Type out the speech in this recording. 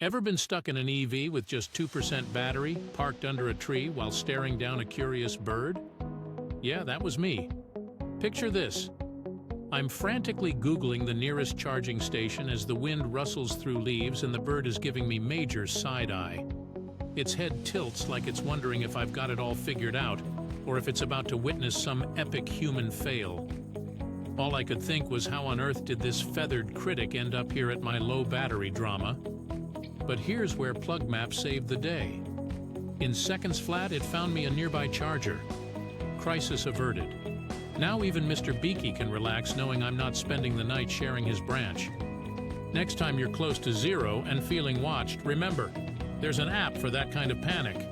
Ever been stuck in an EV with just 2% battery, parked under a tree while staring down a curious bird? Yeah, that was me. Picture this. I'm frantically Googling the nearest charging station as the wind rustles through leaves and the bird is giving me major side-eye. Its head tilts like it's wondering if I've got it all figured out, or if it's about to witness some epic human fail. All I could think was, how on earth did this feathered critic end up here at my low battery drama? But here's where PlugMap saved the day. In seconds flat, it found me a nearby charger. Crisis averted. Now even Mr. Beaky can relax knowing I'm not spending the night sharing his branch. Next time you're close to zero and feeling watched, remember, there's an app for that kind of panic.